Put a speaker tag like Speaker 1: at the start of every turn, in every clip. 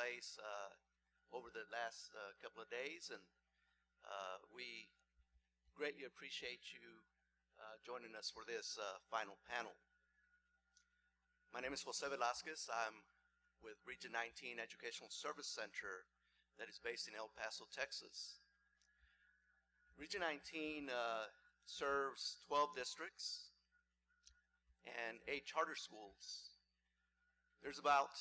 Speaker 1: place over the last couple of days, and we greatly appreciate you joining us for this final panel. My name is Jose Velasquez. I'm with Region 19 Educational Service Center that is based in El Paso, Texas. Region 19 serves 12 districts and 8 charter schools. There's about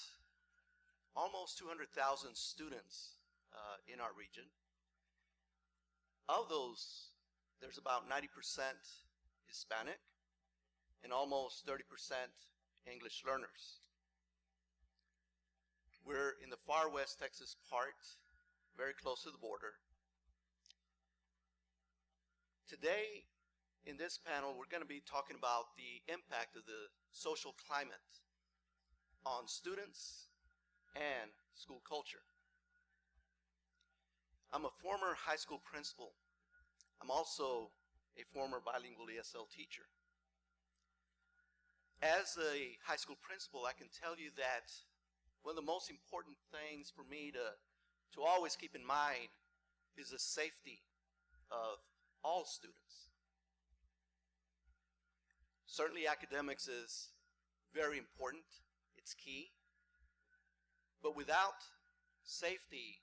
Speaker 1: almost 200,000 students in our region. Of those, there's about 90% Hispanic and almost 30% English learners. We're in the far west Texas part, very close to the border. Today, in this panel, we're going to be talking about the impact of the social climate on students and school culture. I'm a former high school principal. I'm also a former bilingual ESL teacher. As a high school principal, I can tell you that one of the most important things for me to always keep in mind is the safety of all students. Certainly academics is very important, it's key, but without safety,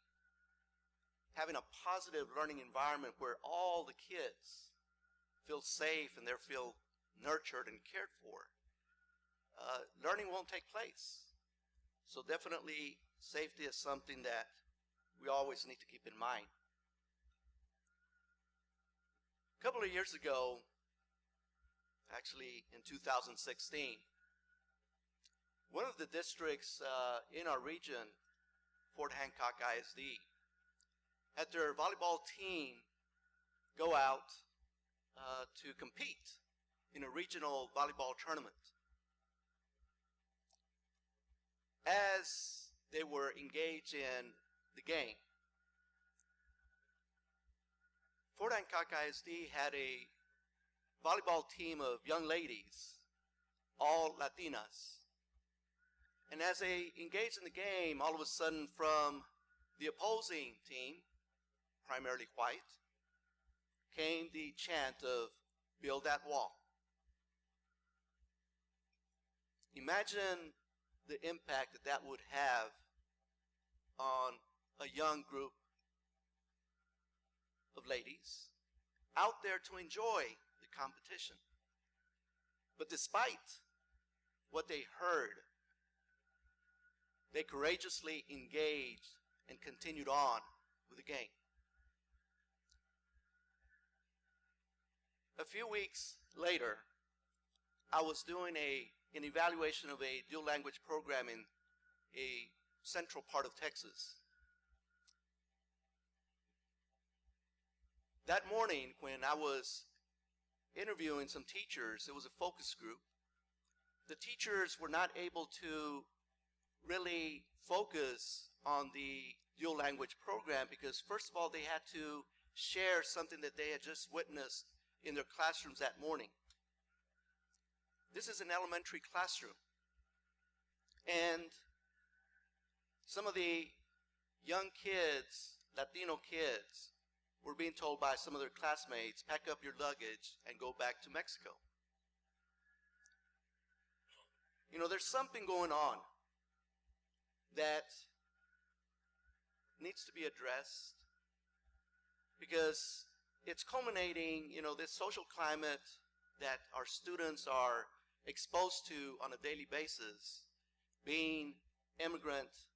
Speaker 1: having a positive learning environment where all the kids feel safe and they feel nurtured and cared for, learning won't take place. So definitely safety is something that we always need to keep in mind. A couple of years ago, actually in 2016, one of the districts in our region, Fort Hancock ISD, had their volleyball team go out to compete in a regional volleyball tournament. As they were engaged in the game, Fort Hancock ISD had a volleyball team of young ladies, all Latinas. And as they engaged in the game, all of a sudden from the opposing team, primarily white, came the chant of "Build that wall." Imagine the impact that that would have on a young group of ladies out there to enjoy the competition. But despite what they heard, they courageously engaged and continued on with the game. A few weeks later, I was doing an evaluation of a dual language program in a central part of Texas. That morning, when I was interviewing some teachers, it was a focus group. The teachers were not able to really focus on the dual language program because, first of all, they had to share something that they had just witnessed in their classrooms that morning. This is an elementary classroom, and some of the young kids, Latino kids, were being told by some of their classmates, pack up your luggage and go back to Mexico. You know, there's something going on that needs to be addressed because it's culminating, you know, this social climate that our students are exposed to on a daily basis, being immigrant,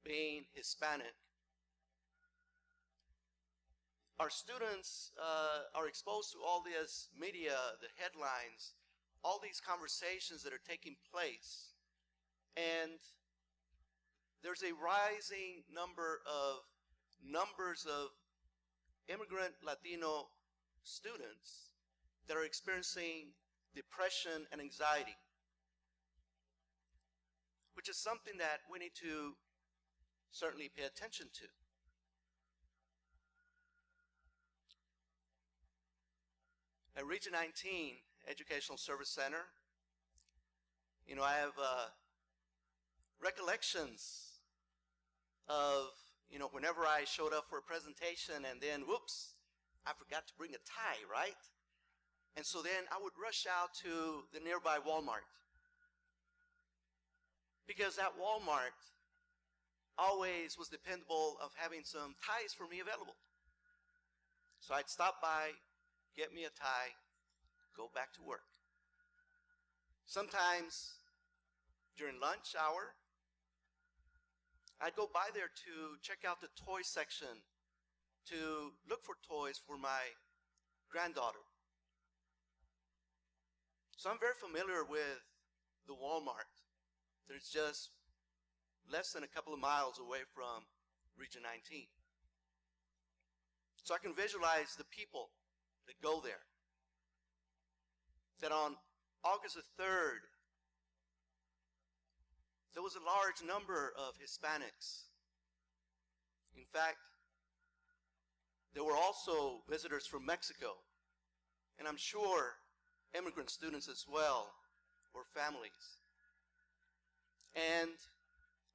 Speaker 1: being Hispanic. Our students are exposed to all this media, the headlines, all these conversations that are taking place. And there's a rising numbers of immigrant Latino students that are experiencing depression and anxiety, which is something that we need to certainly pay attention to. At Region 19 Educational Service Center, you know, I have recollections whenever I showed up for a presentation and then, whoops, I forgot to bring a tie, right? And so then I would rush out to the nearby Walmart, because that Walmart always was dependable of having some ties for me available. So I'd stop by, get me a tie, go back to work. Sometimes during lunch hour, I'd go by there to check out the toy section to look for toys for my granddaughter. So I'm very familiar with the Walmart. There's just less than a couple of miles away from Region 19. So I can visualize the people that go there. That on August the 3rd, there was a large number of Hispanics. In fact, there were also visitors from Mexico, and I'm sure immigrant students as well, or families. And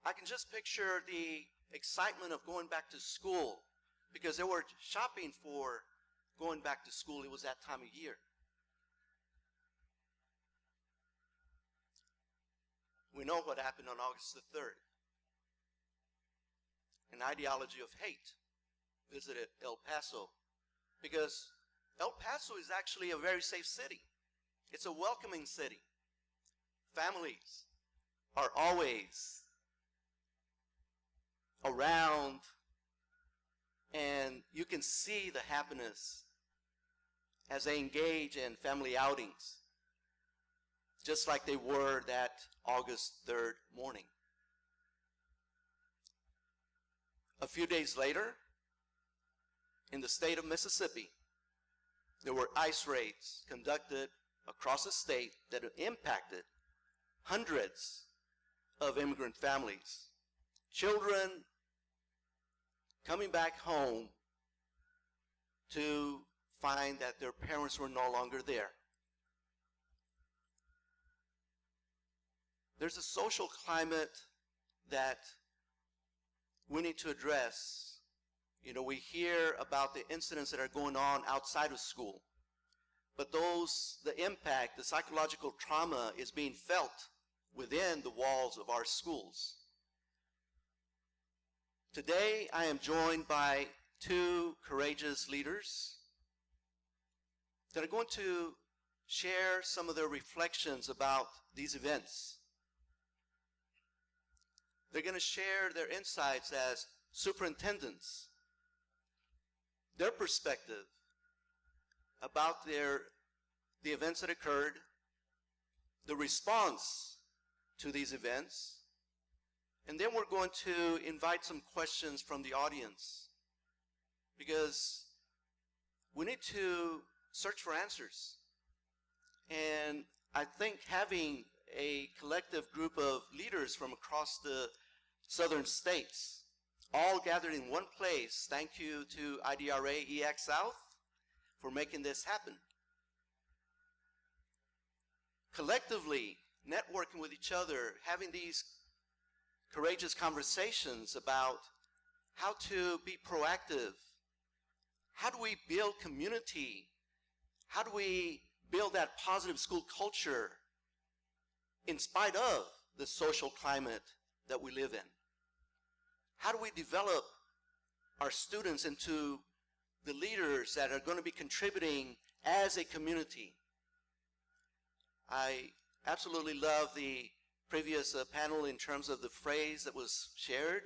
Speaker 1: I can just picture the excitement of going back to school, because they were shopping for going back to school. It was that time of year. We know what happened on August the 3rd. An ideology of hate visited El Paso, because El Paso is actually a very safe city. It's a welcoming city. Families are always around, and you can see the happiness as they engage in family outings, just like they were that August 3rd morning. A few days later, in the state of Mississippi, there were ICE raids conducted across the state that impacted hundreds of immigrant families. Children coming back home to find that their parents were no longer there. There's a social climate that we need to address. We hear about the incidents that are going on outside of school, but the impact, the psychological trauma is being felt within the walls of our schools. Today, I am joined by two courageous leaders that are going to share some of their reflections about these events. They're going to share their insights as superintendents, their perspective about the events that occurred, the response to these events, and then we're going to invite some questions from the audience, because we need to search for answers. And I think having a collective group of leaders from across the southern states, all gathered in one place, thank you to IDRA EAC-South for making this happen. Collectively, networking with each other, having these courageous conversations about how to be proactive. How do we build community? How do we build that positive school culture in spite of the social climate that we live in? How do we develop our students into the leaders that are going to be contributing as a community? I absolutely love the previous panel in terms of the phrase that was shared.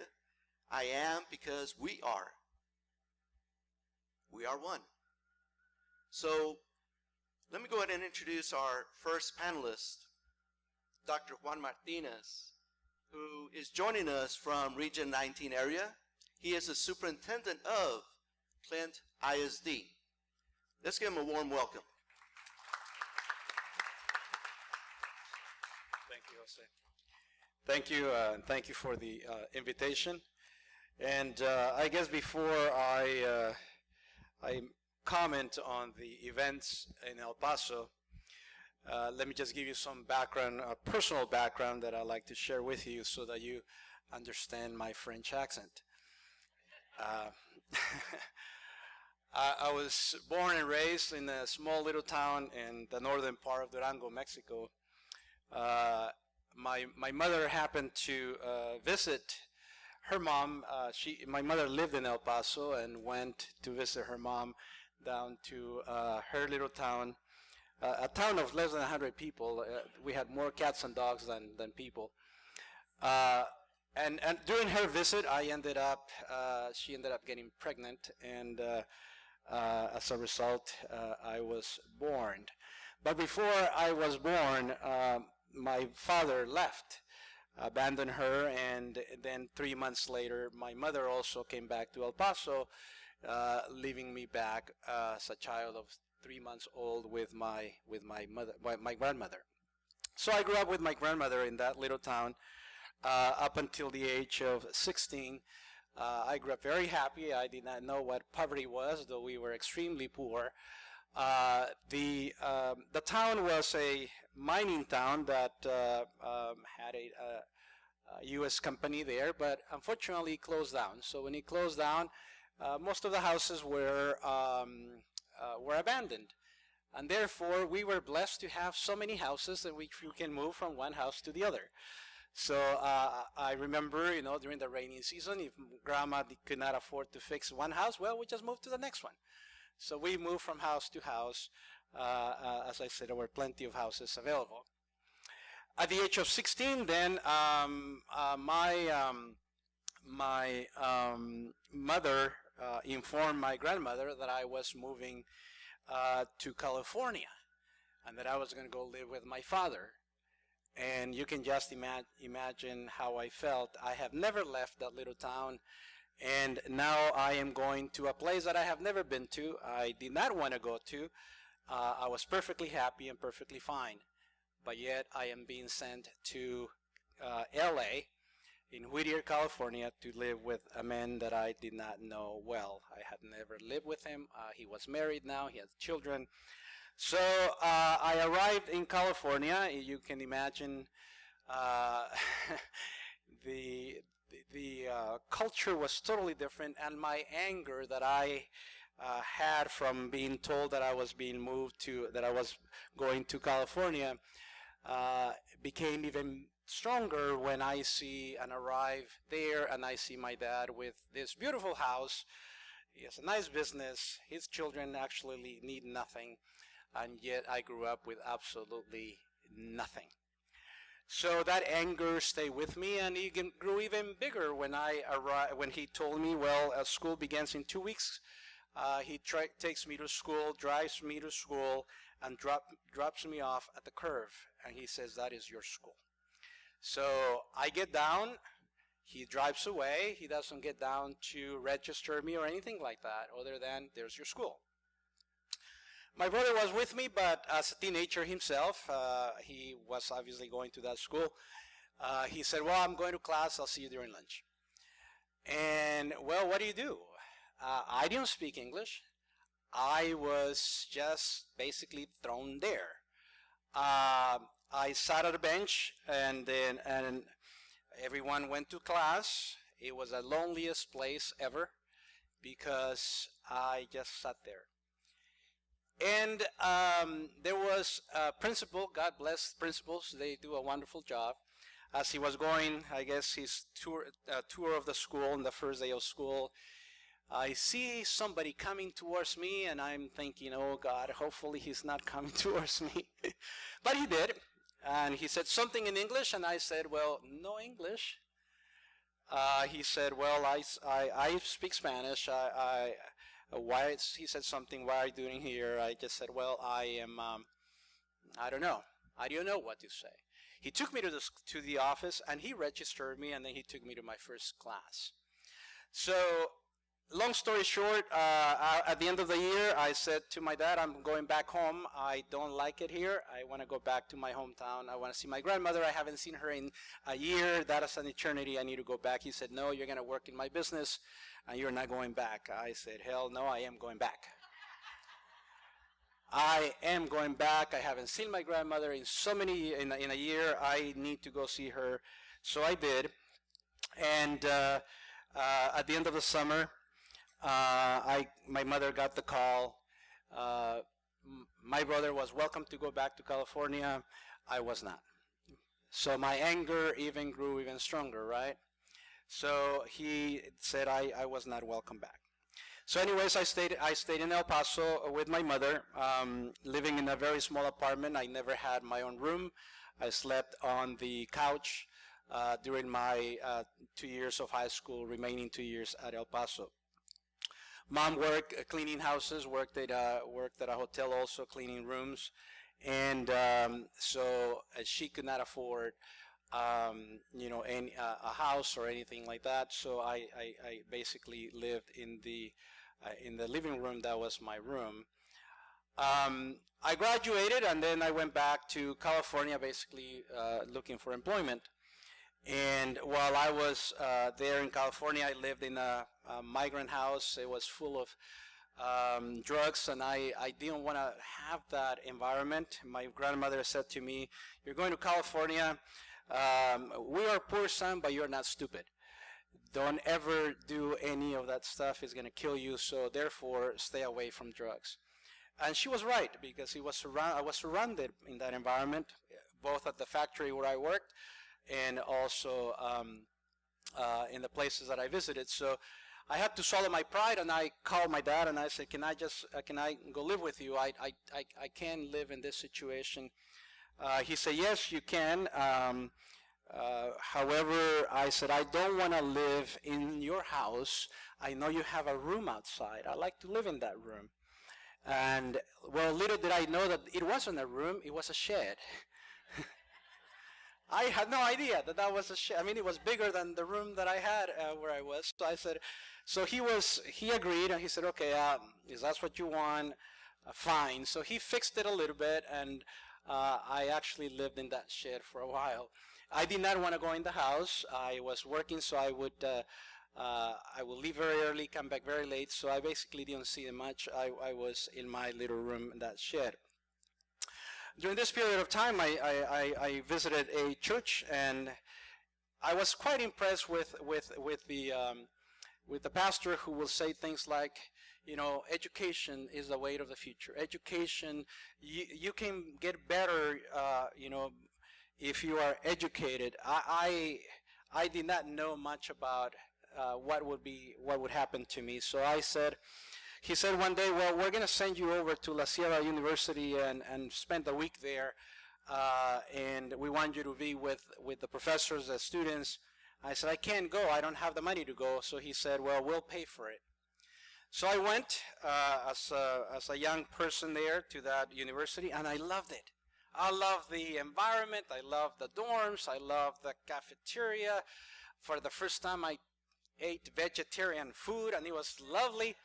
Speaker 1: I am because we are. We are one. So let me go ahead and introduce our first panelist, Dr. Juan Martinez, who is joining us from Region 19 area. He is the superintendent of Clint ISD. Let's give him a warm welcome.
Speaker 2: Thank you, Jose. Thank you, and thank you for the invitation. And I guess before I comment on the events in El Paso, let me just give you some background, personal background that I'd like to share with you so that you understand my French accent. Uh, I was born and raised in a small little town in the northern part of Durango, Mexico. My mother happened to visit her mom. My mother lived in El Paso and went to visit her mom down to her little town, a town of less than 100 people. We had more cats and dogs than people. And during her visit, she ended up getting pregnant, and as a result, I was born. But before I was born, my father left, abandoned her, and then 3 months later, my mother also came back to El Paso, leaving me back as a child of 3 months old with my grandmother. So I grew up with my grandmother in that little town up until the age of 16. I grew up very happy. I did not know what poverty was, though we were extremely poor. The town was a mining town that had a U.S. company there, but unfortunately closed down. So when it closed down, most of the houses were abandoned. And therefore, we were blessed to have so many houses that we can move from one house to the other. So I remember, during the rainy season, if grandma could not afford to fix one house, well, we just moved to the next one. So we moved from house to house. As I said, there were plenty of houses available. At the age of 16, then, my mother informed my grandmother that I was moving to California and that I was going to go live with my father. And you can just imagine how I felt. I have never left that little town, and now I am going to a place that I have never been to. I did not want to go to. I was perfectly happy and perfectly fine, but yet I am being sent to LA in Whittier, California, to live with a man that I did not know well. I had never lived with him. He was married now. He has children. So I arrived in California. You can imagine the culture was totally different, and my anger that I had from being told that I was being moved to, that I was going to California, became even stronger when I see and arrive there and I see my dad with this beautiful house. He has a nice business. His children actually need nothing. And yet I grew up with absolutely nothing. So that anger stayed with me, and it grew even bigger when when he told me, well, school begins in 2 weeks. He takes me to school, drives me to school, and drops me off at the curve. And he says, that is your school. So I get down. He drives away. He doesn't get down to register me or anything like that, other than there's your school. My brother was with me, but as a teenager himself, he was obviously going to that school. He said, well, I'm going to class. I'll see you during lunch. And, well, what do? I didn't speak English. I was just basically thrown there. I sat at a bench, and everyone went to class. It was the loneliest place ever because I just sat there. And there was a principal. God bless principals. They do a wonderful job. As he was going, I guess, his tour of the school on the first day of school, I see somebody coming towards me, and I'm thinking, oh, God, hopefully he's not coming towards me. But he did. And he said something in English, and I said, well, no English. He said, well, I speak Spanish. He said something, why are you doing here? I just said, well, I don't know. I don't know what to say. He took me to the office, and he registered me, and then he took me to my first class. So, long story short, at the end of the year, I said to my dad, I'm going back home. I don't like it here. I want to go back to my hometown. I want to see my grandmother. I haven't seen her in a year. That is an eternity. I need to go back. He said, no, you're going to work in my business, and you're not going back. I said, hell no, I am going back. I am going back. I haven't seen my grandmother in a year. I need to go see her. So I did. And at the end of the summer, my mother got the call. My brother was welcome to go back to California. I was not. So my anger even grew even stronger, right? So he said I was not welcome back. So anyways, I stayed in El Paso with my mother, living in a very small apartment. I never had my own room. I slept on the couch during my 2 years of high school, remaining 2 years at El Paso. Mom worked cleaning houses, worked at a hotel also, cleaning rooms, and so she could not afford a house or anything like that. So I basically lived in the living room that was my room. I graduated and then I went back to California, basically looking for employment. And while I was there in California, I lived in a migrant house. It was full of drugs, and I didn't want to have that environment. My grandmother said to me, "You're going to California. We are poor, son, but you're not stupid. Don't ever do any of that stuff. It's going to kill you, so therefore stay away from drugs." And she was right, because I was surrounded in that environment, both at the factory where I worked and also in the places that I visited. So I had to swallow my pride, and I called my dad and I said, can I go live with you? I can't live in this situation. He said, yes, you can. However, I said, I don't want to live in your house. I know you have a room outside. I like to live in that room. And well, little did I know that it wasn't a room, it was a shed. I had no idea that that was a shed. I mean, it was bigger than the room that I had where I was. So I said, so he agreed, and he said, okay, if that's what you want, fine. So he fixed it a little bit, and I actually lived in that shed for a while. I did not want to go in the house. I was working, so I would leave very early, come back very late. So I basically didn't see them much. I was in my little room in that shed. During this period of time, I visited a church, and I was quite impressed with the pastor, who will say things like, education is the way of the future. Education, you can get better, if you are educated. I did not know much about what would happen to me. So he said one day, well, we're going to send you over to La Sierra University and spend a week there, and we want you to be with the professors, the students. I said, I can't go. I don't have the money to go. So he said, well, we'll pay for it. So I went as a young person there to that university, and I loved it. I loved the environment. I loved the dorms. I loved the cafeteria. For the first time, I ate vegetarian food, and it was lovely.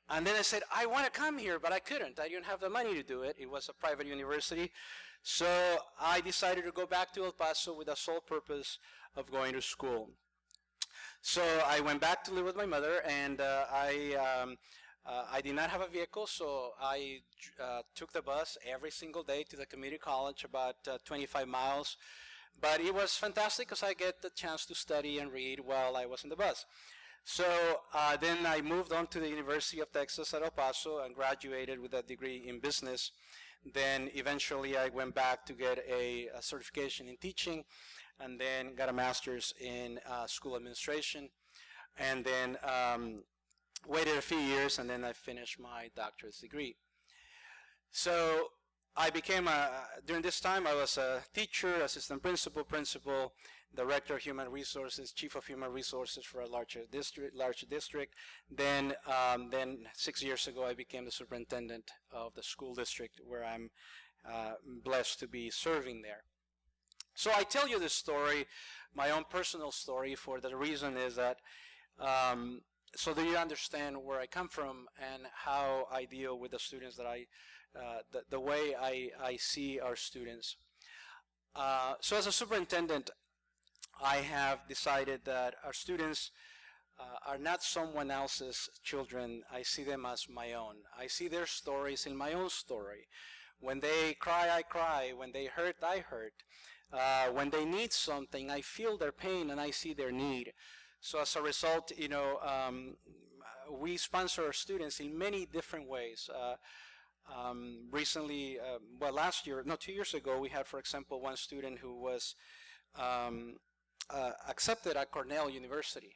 Speaker 2: And then I said, I want to come here, but I couldn't. I didn't have the money to do it. It was a private university. So I decided to go back to El Paso with the sole purpose of going to school. So I went back to live with my mother, and I did not have a vehicle, so I took the bus every single day to the community college, about 25 miles. But it was fantastic because I get the chance to study and read while I was in the bus. So then I moved on to the University of Texas at El Paso and graduated with a degree in business. Then eventually I went back to get a certification in teaching, and then got a master's in school administration, and then waited a few years, and then I finished my doctorate degree. So I became during this time I was a teacher, assistant principal, director of human resources, chief of human resources for a large district. Then 6 years ago I became the superintendent of the school district, where I'm blessed to be serving there. So I tell you this story, my own personal story, for the reason is that so that you understand where I come from and how I deal with the students that the way I see our students. So as a superintendent, I have decided that our students are not someone else's children. I see them as my own. I see their stories in my own story. When they cry, I cry. When they hurt, I hurt. When they need something, I feel their pain and I see their need. So as a result, we sponsor our students in many different ways. Recently, well, last year, no, 2 years ago, we had, for example, one student who was accepted at Cornell University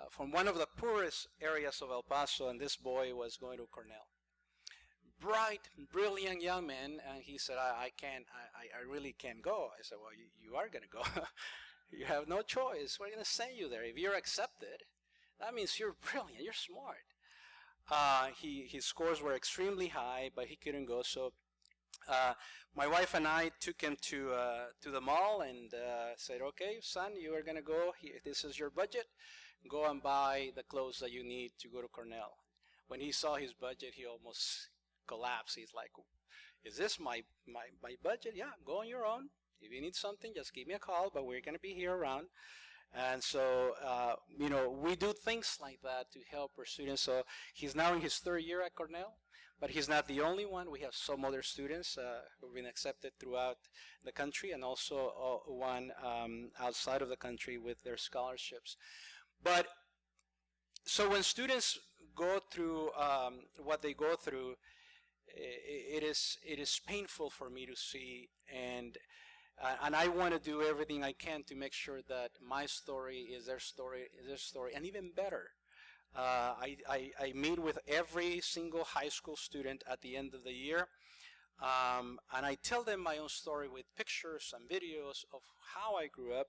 Speaker 2: from one of the poorest areas of El Paso, and this boy was going to Cornell. Bright, brilliant young man, and he said, I can't, I really can't go. I said, well, you are going to go. You have no choice. We're going to send you there. If you're accepted, that means you're brilliant, you're smart. His scores were extremely high, but he couldn't go. So my wife and I took him to the mall and said, okay, son, you are going to go. This is your budget. Go and buy the clothes that you need to go to Cornell. When he saw his budget, he almost collapsed. He's like, is this my budget? Yeah, go on your own. If you need something, just give me a call, but we're going to be here around. And so, we do things like that to help our students. So he's now in his third year at Cornell, but he's not the only one. We have some other students who've been accepted throughout the country, and also one outside of the country with their scholarships. But so when students go through what they go through, it is painful for me to see, and I want to do everything I can to make sure that my story is their story, and even better. I meet with every single high school student at the end of the year, and I tell them my own story with pictures and videos of how I grew up.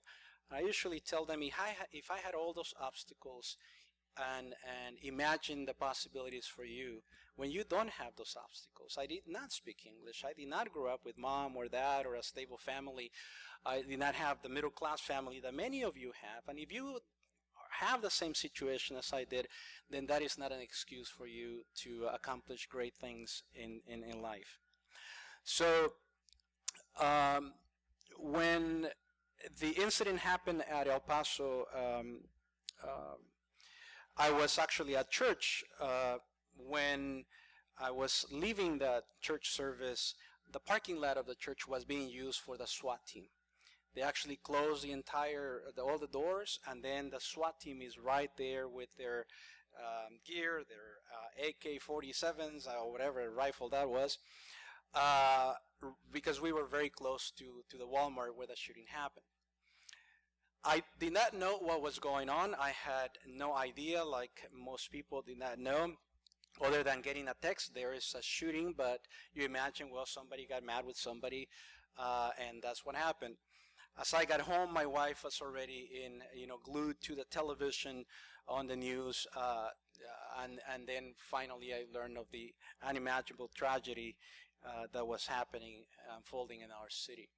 Speaker 2: I usually tell them, if I had all those obstacles, and imagine the possibilities for you when you don't have those obstacles. I did not speak English. I did not grow up with mom or dad or a stable family. I did not have the middle class family that many of you have. And if you have the same situation as I did, then that is not an excuse for you to accomplish great things in life. So when the incident happened at El Paso, I was actually at church when I was leaving the church service. The parking lot of the church was being used for the SWAT team. They actually closed all the doors, and then the SWAT team is right there with their gear, their AK-47s or whatever rifle that was, because we were very close to the Walmart where the shooting happened. I did not know what was going on. I had no idea, like most people did not know, other than getting a text, there is a shooting, but you imagine, well, somebody got mad with somebody, and that's what happened. As I got home, my wife was already glued to the television on the news, and then finally I learned of the unimaginable tragedy that was unfolding in our city.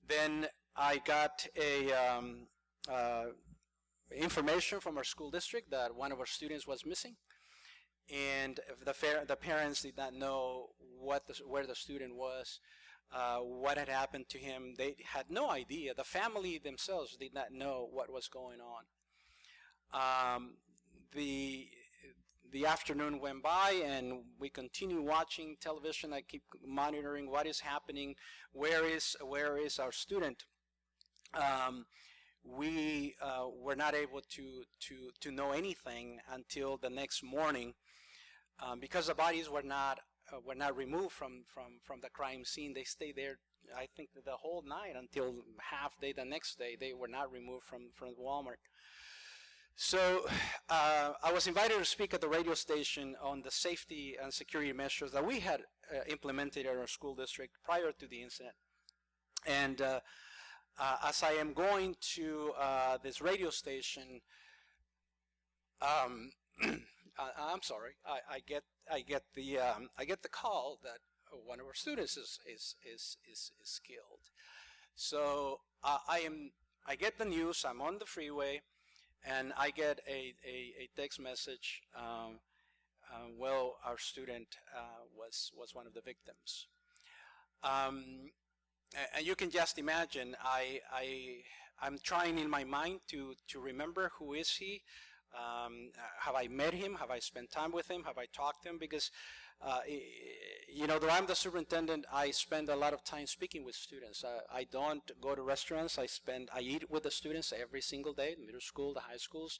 Speaker 2: Then I got information from our school district that one of our students was missing, and the parents did not know where the student was, what had happened to him. They had no idea. The family themselves did not know what was going on. The afternoon went by, and we continue watching television. I keep monitoring what is happening. Where is our student? We were not able to know anything until the next morning, because the bodies were not removed from the crime scene. They stayed there, I think, the whole night until half day the next day. They were not removed from Walmart. So I was invited to speak at the radio station on the safety and security measures that we had implemented in our school district prior to the incident. And as I am going to this radio station, I'm sorry, I get the call that one of our students is killed. So I get the news. I'm on the freeway, and I get a text message. Well, our student was one of the victims. And you can just imagine, I'm trying in my mind to remember who is he. Have I met him? Have I spent time with him? Have I talked to him? Because though I'm the superintendent, I spend a lot of time speaking with students. I don't go to restaurants. I eat with the students every single day, middle school, the high schools.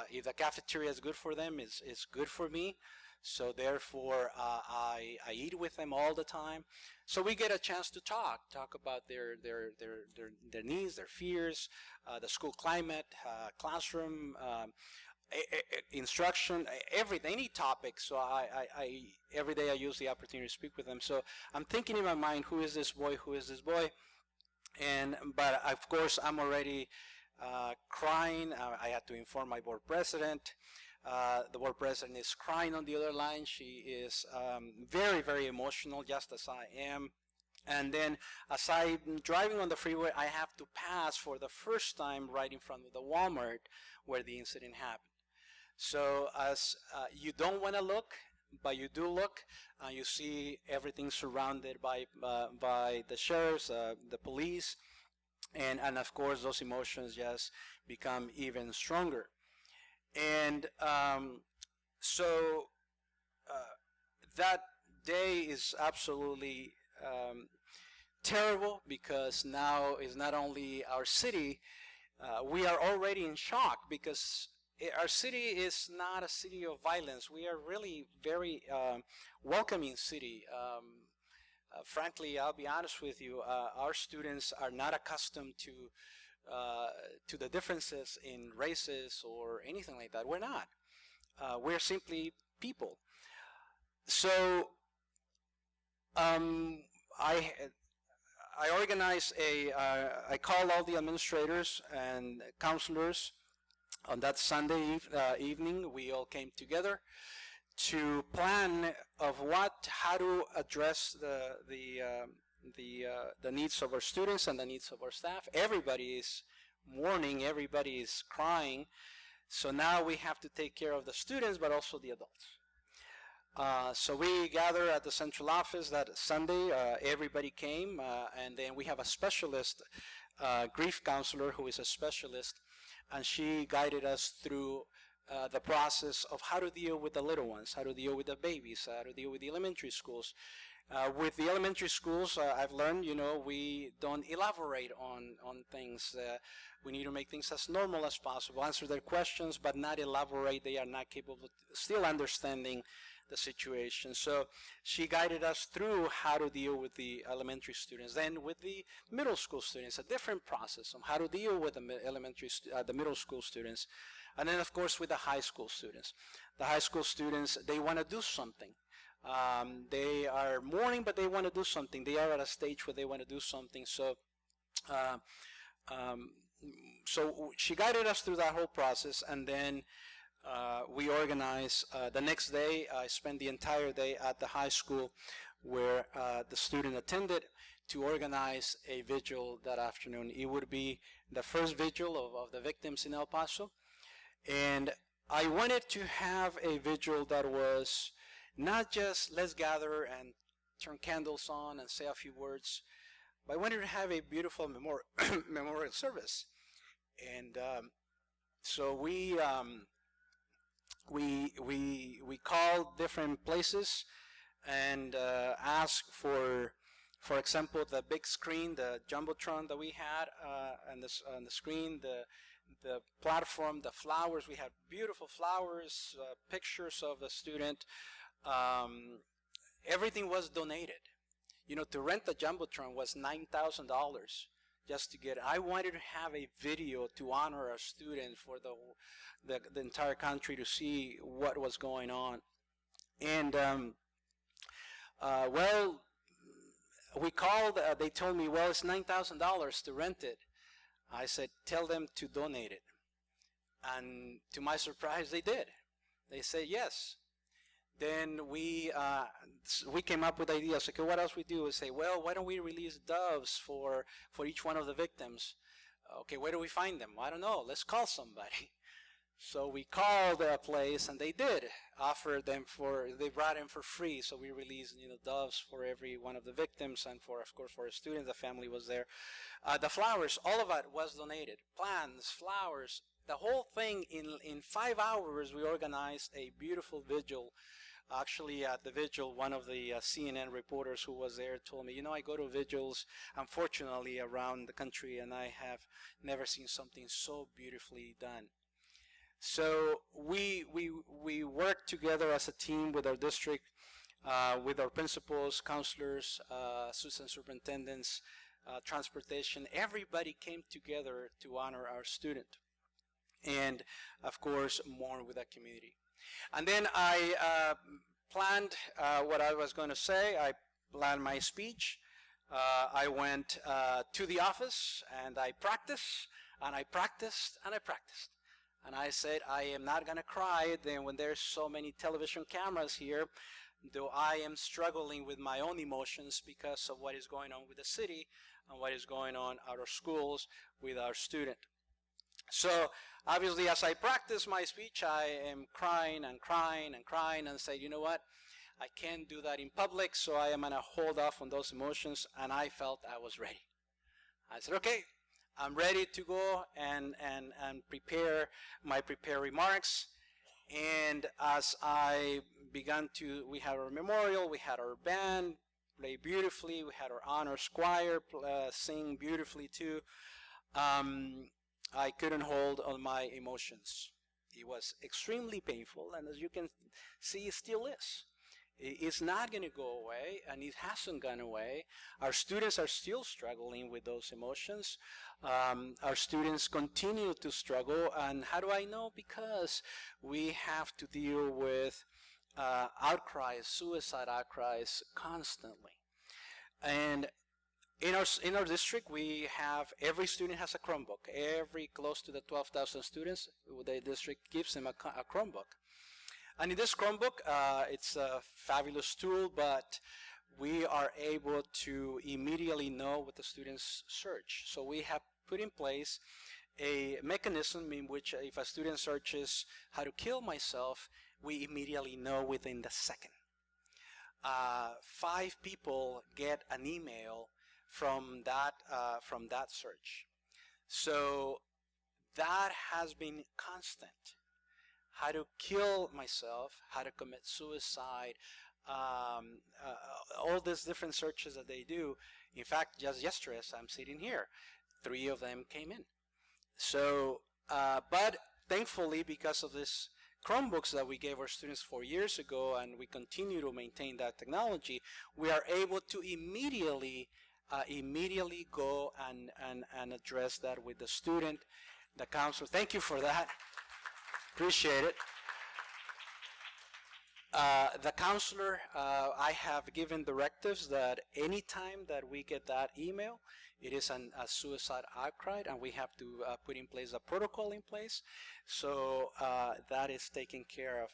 Speaker 2: If the cafeteria is good for them, it's good for me. So therefore, I eat with them all the time. So we get a chance to talk about their needs, their fears, the school climate, classroom, instruction, everything, any topic. So every day I use the opportunity to speak with them. So I'm thinking in my mind, who is this boy? Who is this boy? But of course, I'm already crying. I had to inform my board president. The board president is crying on the other line. She is very, very emotional, just as I am. And then as I'm driving on the freeway, I have to pass for the first time right in front of the Walmart where the incident happened. So as you don't want to look, but you do look, you see everything surrounded by the sheriffs, the police, and of course those emotions just become even stronger. And so that day is absolutely terrible, because now is not only our city, we are already in shock, because our city is not a city of violence. We are really very welcoming city. Frankly, I'll be honest with you, our students are not accustomed to the differences in races or anything like that. We're not. We're simply people. So I organized I called all the administrators and counselors on that Sunday evening. We all came together to plan of how to address the needs of our students and the needs of our staff. Everybody is mourning, everybody is crying. So now we have to take care of the students, but also the adults. So we gathered at the central office that Sunday. Everybody came, and then we have a specialist, grief counselor, who is a specialist, and she guided us through the process of how to deal with the little ones, how to deal with the babies, how to deal with the elementary schools. With the elementary schools, I've learned, we don't elaborate on things. We need to make things as normal as possible, answer their questions, but not elaborate. They are not capable of still understanding the situation. So she guided us through how to deal with the elementary students. Then with the middle school students, a different process on how to deal with the middle school students. And then, of course, with the high school students. The high school students, they want to do something. They are mourning, but they want to do something. They are at a stage where they want to do something. So she guided us through that whole process, and then we organized the next day. I spent the entire day at the high school where the student attended to organize a vigil that afternoon. It would be the first vigil of the victims in El Paso. And I wanted to have a vigil that was not just let's gather and turn candles on and say a few words, but I wanted to have a beautiful memorial service. And so we called different places and asked for example, the big screen, the jumbotron that we had on the screen, the platform, the flowers. We had beautiful flowers, pictures of the student. Everything was donated. To rent the jumbotron was $9,000 just to get it. I wanted to have a video to honor our students for the entire country to see what was going on. And we called. They told me, well, it's $9,000 to rent it. I said, tell them to donate it. And to my surprise, they did. They said yes. Then we came up with ideas. Okay, what else we do? We say, well, why don't we release doves for each one of the victims? Okay, where do we find them? I don't know. Let's call somebody. So we called a place, and they did offer them they brought them for free. So we released, doves for every one of the victims, and of course, for a student, the family was there. The flowers, all of it was donated. Plants, flowers, the whole thing. In 5 hours, we organized a beautiful vigil Actually, at the vigil, one of the CNN reporters who was there told me, I go to vigils, unfortunately, around the country, and I have never seen something so beautifully done. So we work together as a team with our district, with our principals, counselors, assistant superintendents, transportation. Everybody came together to honor our student, and of course, mourn with the community. And then I planned what I was going to say. I planned my speech. I went to the office and I practiced, and I practiced, and I practiced. And I said, I am not going to cry then when there's so many television cameras here, though I am struggling with my own emotions because of what is going on with the city and what is going on at our schools with our student. So obviously, as I practice my speech, I am crying and crying and crying and say, you know what? I can't do that in public, so I am going to hold off on those emotions, and I felt I was ready. I said, okay, I'm ready to go and prepare my prepared remarks. And as I began to, we had our memorial, we had our band play beautifully, we had our honors choir sing beautifully too. I couldn't hold on my emotions. It was extremely painful, and as you can see, it still is. It's not going to go away, and it hasn't gone away. Our students are still struggling with those emotions. Our students continue to struggle, and how do I know? Because we have to deal with outcries, suicide outcries constantly. And in our district, we have, every student has a Chromebook. Every close to the 12,000 students, the district gives them a Chromebook. And in this Chromebook, it's a fabulous tool, but we are able to immediately know what the students search. So we have put in place a mechanism in which if a student searches how to kill myself, we immediately know within the second. 5 people get an email from that search. So that has been constant. How to kill myself, how to commit suicide, all these different searches that they do. In fact, just yesterday as I'm sitting here, 3 of them came in. So, but thankfully, because of this Chromebooks that we gave our students 4 years ago, and we continue to maintain that technology, we are able to immediately go and address that with the student, the counselor. Thank you for that. Appreciate it. The counselor, I have given directives that anytime that we get that email, it is a suicide outcry, and we have to put in place a protocol in place. So that is taken care of.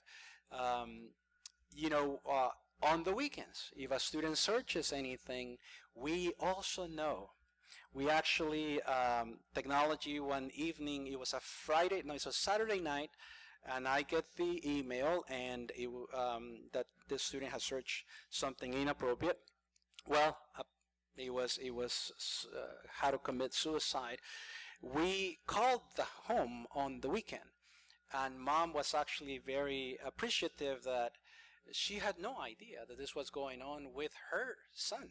Speaker 2: On the weekends, if a student searches anything, we also know. We actually, technology one evening, it was a Saturday night, and I get the email and that the student has searched something inappropriate. Well, it was how to commit suicide. We called the home on the weekend, and mom was actually very appreciative that she had no idea that this was going on with her son.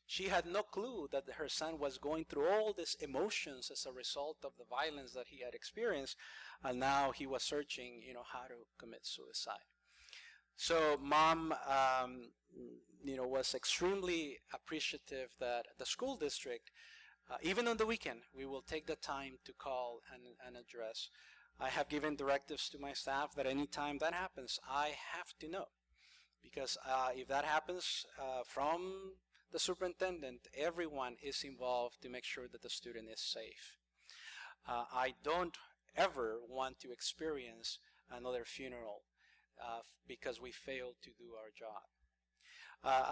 Speaker 2: She had no clue that her son was going through all these emotions as a result of the violence that he had experienced, and now he was searching, how to commit suicide. So mom, was extremely appreciative that the school district, even on the weekend, we will take the time to call and address. I have given directives to my staff that anytime that happens, I have to know. Because if that happens from the superintendent, everyone is involved to make sure that the student is safe. I don't ever want to experience another funeral because we failed to do our job.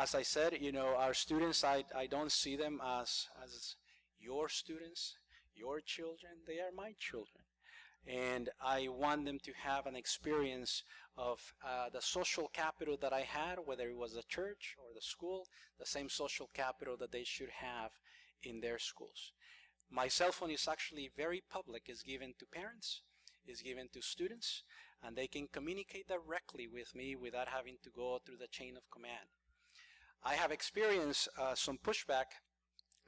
Speaker 2: As I said, our students, I don't see them as your students, your children. They are my children. And I want them to have an experience of the social capital that I had, whether it was the church or the school, the same social capital that they should have in their schools. My cell phone is actually very public. It's given to parents. is given to students, and they can communicate directly with me without having to go through the chain of command. I have experienced some pushback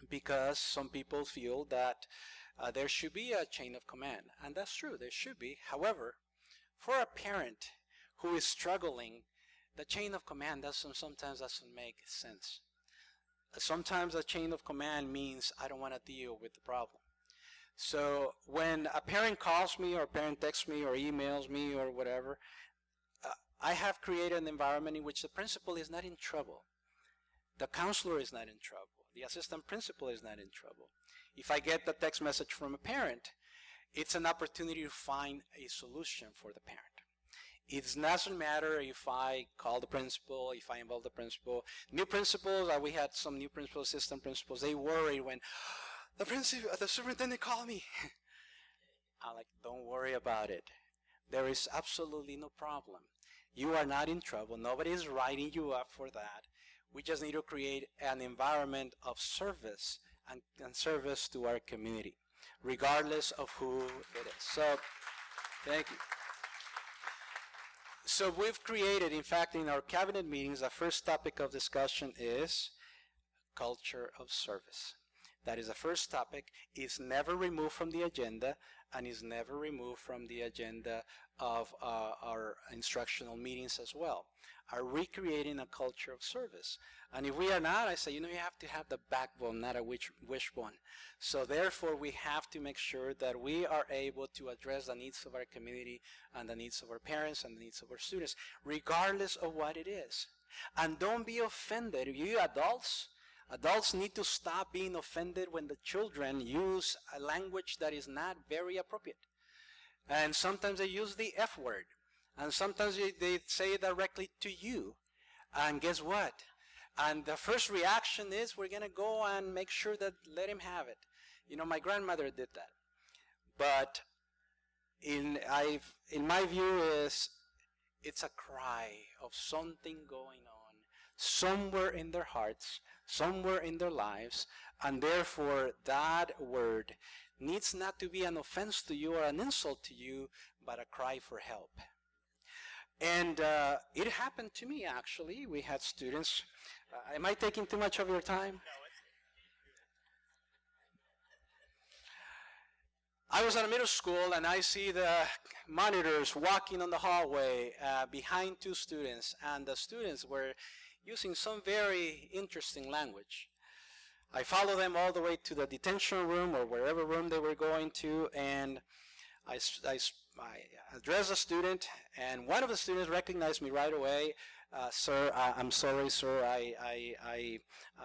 Speaker 2: because some people feel that there should be a chain of command, and that's true, there should be. However, for a parent who is struggling, the chain of command sometimes doesn't make sense. Sometimes a chain of command means I don't want to deal with the problem. So when a parent calls me or a parent texts me or emails me or whatever, I have created an environment in which the principal is not in trouble. The counselor is not in trouble. The assistant principal is not in trouble. If I get the text message from a parent, it's an opportunity to find a solution for the parent. It doesn't matter if I call the principal, if I involve the principal. New principals, we had some new principals, assistant principals, they worried when the superintendent called me. I'm like, don't worry about it. There is absolutely no problem. You are not in trouble. Nobody is writing you up for that. We just need to create an environment of service and service to our community, regardless of who it is. So, thank you. So we've created, in fact, in our cabinet meetings, the first topic of discussion is culture of service. That is the first topic. It's never removed from the agenda, and is never removed from the agenda of our instructional meetings as well. Are recreating a culture of service. And if we are not, I say, you have to have the backbone, not a wishbone. So therefore, we have to make sure that we are able to address the needs of our community and the needs of our parents and the needs of our students, regardless of what it is. And don't be offended. You adults need to stop being offended when the children use a language that is not very appropriate. And sometimes they use the F word. And sometimes they say it directly to you. And guess what? And the first reaction is we're going to go and make sure that let him have it. My grandmother did that. But in my view it's a cry of something going on somewhere in their hearts, somewhere in their lives, and therefore that word needs not to be an offense to you or an insult to you, but a cry for help. And it happened to me, actually. We had students. Am I taking too much of your time? I was at a middle school, and I see the monitors walking on the hallway behind two students, and the students were using some very interesting language. I followed them all the way to the detention room or wherever room they were going to, and I addressed a student, and one of the students recognized me right away. Sir, I'm sorry, sir.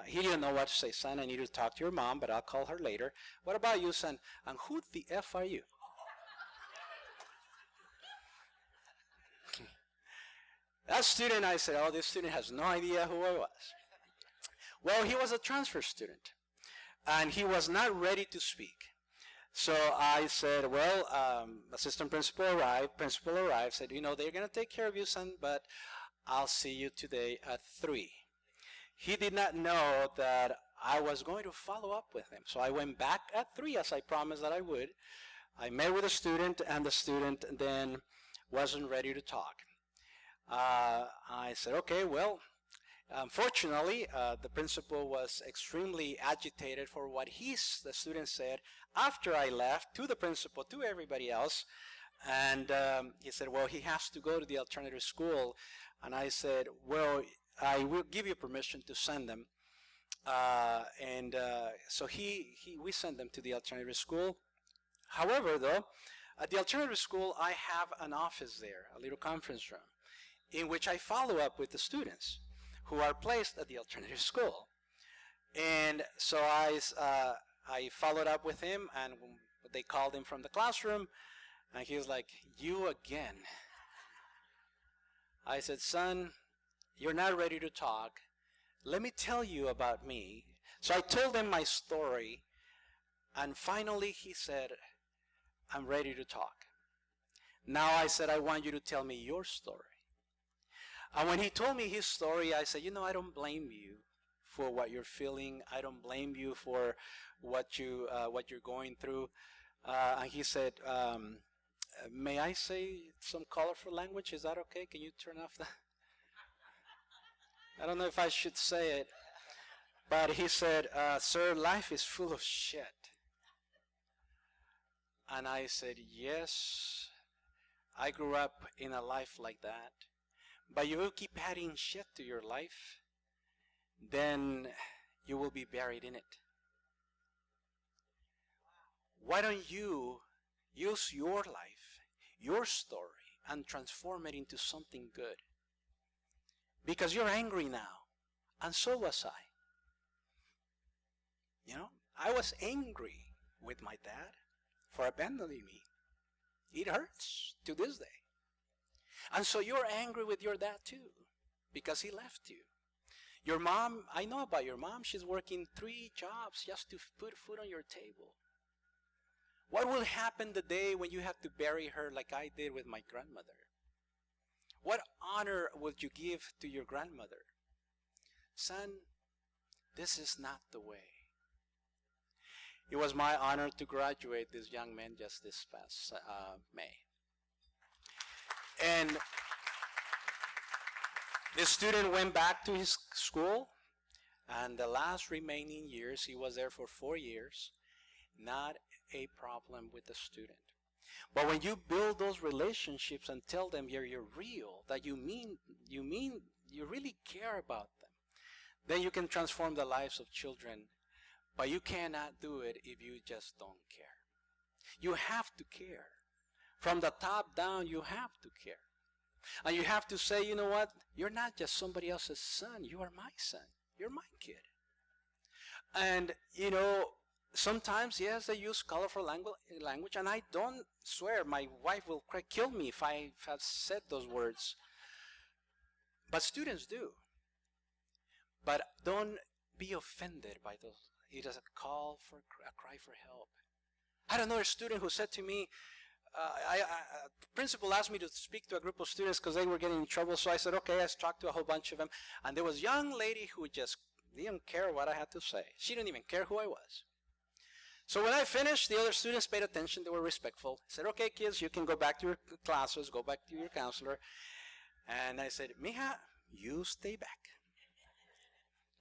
Speaker 2: He didn't know what to say. Son, I need to talk to your mom, but I'll call her later. What about you, son? And who the F are you? That student, I said, oh, this student has no idea who I was. Well, he was a transfer student, and he was not ready to speak. So I said, well, assistant principal arrived, said, they're going to take care of you, son, but I'll see you today at 3. He did not know that I was going to follow up with him. So I went back at 3 as I promised that I would. I met with the student, and the student then wasn't ready to talk. I said, okay, well, unfortunately, the principal was extremely agitated for what the student said after I left, to the principal, to everybody else. And he said, well, he has to go to the alternative school. And I said, well, I will give you permission to send them. So we sent them to the alternative school. However, though, at the alternative school, I have an office there, a little conference room, in which I follow up with the students who are placed at the alternative school. And so I followed up with him, and they called him from the classroom, and he was like, you again. I said, son, you're not ready to talk. Let me tell you about me. So I told him my story, and finally he said, I'm ready to talk. Now I said, I want you to tell me your story. And when he told me his story, I said, I don't blame you for what you're feeling. I don't blame you for what you're going through. And he said, may I say some colorful language? Is that okay? Can you turn off that? I don't know if I should say it, but he said, sir, life is full of shit. And I said, yes, I grew up in a life like that. But you will keep adding shit to your life, then you will be buried in it. Why don't you use your life, your story, and transform it into something good? Because you're angry now, and so was I. You know, I was angry with my dad for abandoning me. It hurts to this day. And so you're angry with your dad too, because he left you. Your mom, I know about your mom. She's working 3 jobs just to put food on your table. What will happen the day when you have to bury her like I did with my grandmother? What honor would you give to your grandmother? Son, this is not the way. It was my honor to graduate this young man just this past May. And the student went back to his school, and the last remaining years, he was there for 4 years, not a problem with the student. But when you build those relationships and tell them you're real, that you really care about them, then you can transform the lives of children. But you cannot do it if you just don't care. You have to care. From the top down, you have to care. And you have to say, you know what? You're not just somebody else's son. You are my son. You're my kid. And, you know, sometimes, yes, they use colorful language, and I don't swear. My wife will kill me if I have said those words. But students do. But don't be offended by those. It is a call for a cry for help. I had another student who said to me, the principal asked me to speak to a group of students because they were getting in trouble. So I said, okay, I talked to a whole bunch of them. And there was a young lady who just didn't care what I had to say. She didn't even care who I was. So when I finished, the other students paid attention. They were respectful. I said, okay, kids, you can go back to your classes, go back to your counselor. And I said, Mija, you stay back.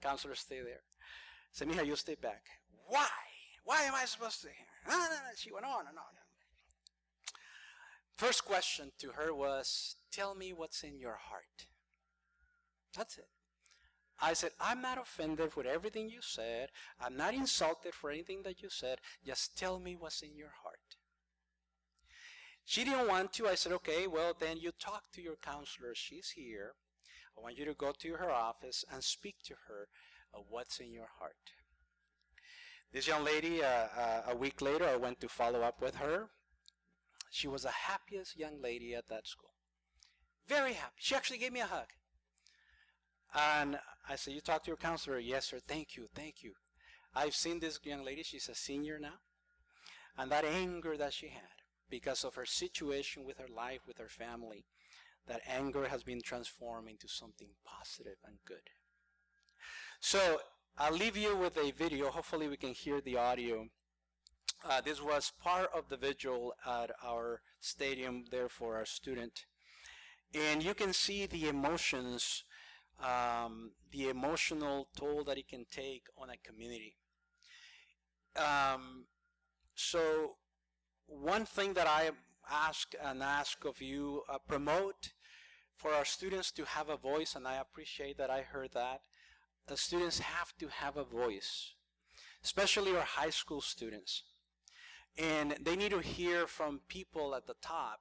Speaker 2: Counselor, stay there. I said, Mija, you stay back. Why? Why am I supposed to? She went on and on. First question to her was, tell me what's in your heart. That's it. I said, I'm not offended with everything you said. I'm not insulted for anything that you said. Just tell me what's in your heart. She didn't want to. I said, okay, well, then you talk to your counselor. She's here. I want you to go to her office and speak to her of what's in your heart. This young lady, a week later, I went to follow up with her. She was the happiest young lady at that school. Very happy. She actually gave me a hug. And I said, you talked to your counselor? Yes, sir. Thank you. Thank you. I've seen this young lady. She's a senior now. And that anger that she had because of her situation with her life, with her family, that anger has been transformed into something positive and good. So I'll leave you with a video. Hopefully we can hear the audio. This was part of the vigil at our stadium there for our student. And you can see the emotions, the emotional toll that it can take on a community. So one thing that I ask of you, promote for our students to have a voice, and I appreciate that I heard that. The students have to have a voice, especially our high school students. And they need to hear from people at the top,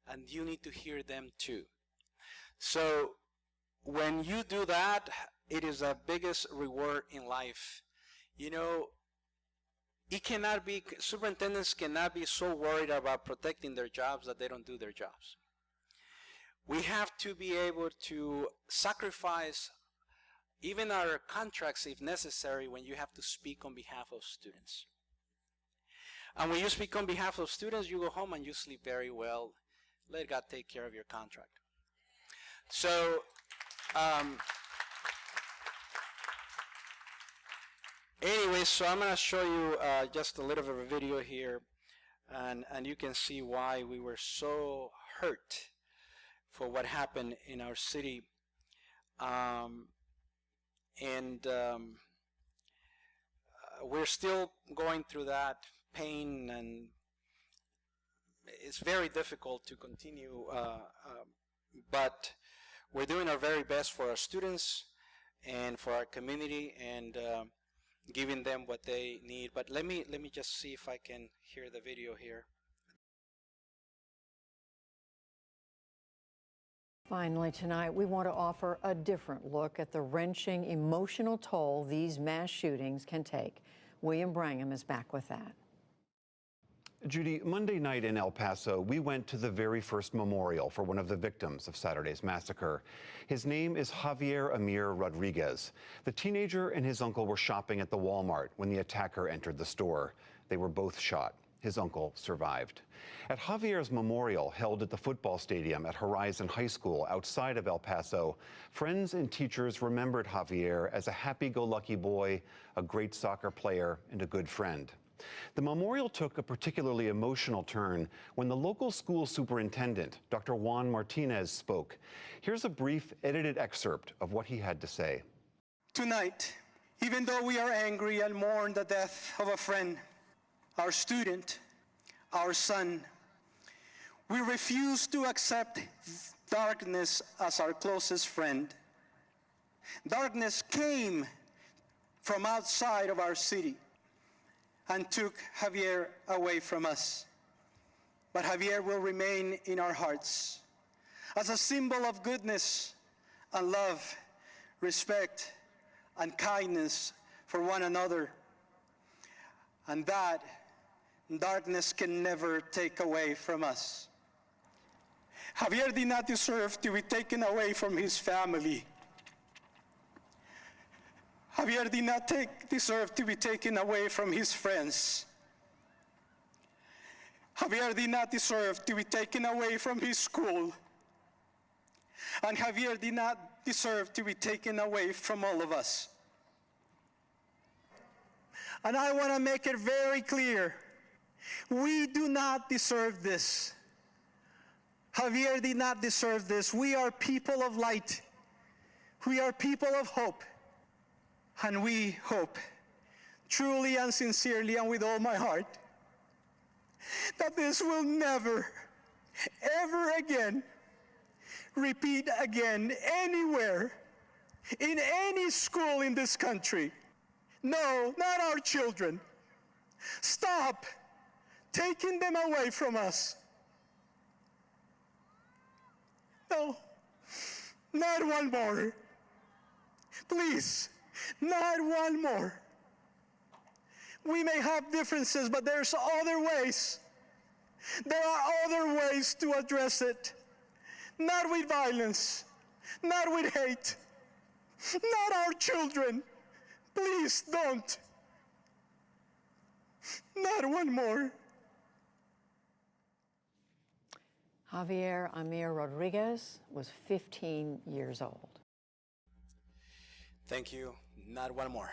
Speaker 2: and you need to hear them too. So when you do that, it is the biggest reward in life. You know, it cannot be, superintendents cannot be so worried about protecting their jobs that they don't do their jobs. We have to be able to sacrifice even our contracts if necessary when you have to speak on behalf of students. And when you speak on behalf of students, you go home and you sleep very well. Let God take care of your contract. So, anyway, so I'm going to show you just a little bit of a video here. and you can see why we were so hurt for what happened in our city. We're still going through that pain, and it's very difficult to continue, but we're doing our very best for our students and for our community, and giving them what they need. But let me just see if I can hear the video here.
Speaker 3: Finally tonight, we want to offer a different look at the wrenching, emotional toll these mass shootings can take. William Brangham is back with that.
Speaker 4: Judy, Monday night in El Paso, we went to the very first memorial for one of the victims of Saturday's massacre. His name is Javier Amir Rodriguez. The teenager and his uncle were shopping at the Walmart when the attacker entered the store. They were both shot. His uncle survived. At Javier's memorial, held at the football stadium at Horizon High School outside of El Paso, friends and teachers remembered Javier as a happy-go-lucky boy, a great soccer player, and a good friend. The memorial took a particularly emotional turn when the local school superintendent, Dr. Juan Martinez, spoke. Here's a brief, edited excerpt of what he had to say.
Speaker 5: Tonight, even though we are angry and mourn the death of a friend, our student, our son, we refuse to accept darkness as our closest friend. Darkness came from outside of our city and took Javier away from us. But Javier will remain in our hearts as a symbol of goodness and love, respect, and kindness for one another. And that darkness can never take away from us. Javier did not deserve to be taken away from his family. Javier did not deserve to be taken away from his friends. Javier did not deserve to be taken away from his school. And Javier did not deserve to be taken away from all of us. And I want to make it very clear, we do not deserve this. Javier did not deserve this. We are people of light. We are people of hope. And we hope, truly and sincerely and with all my heart, that this will never, ever again repeat again anywhere, in any school in this country. No, not our children. Stop taking them away from us. No, not one more. Please. Not one more. We may have differences, but there's other ways. There are other ways to address it. Not with violence, not with hate, not our children. Please don't. Not one more.
Speaker 3: Javier Amir Rodriguez was 15 years old.
Speaker 2: Thank you. Not one more.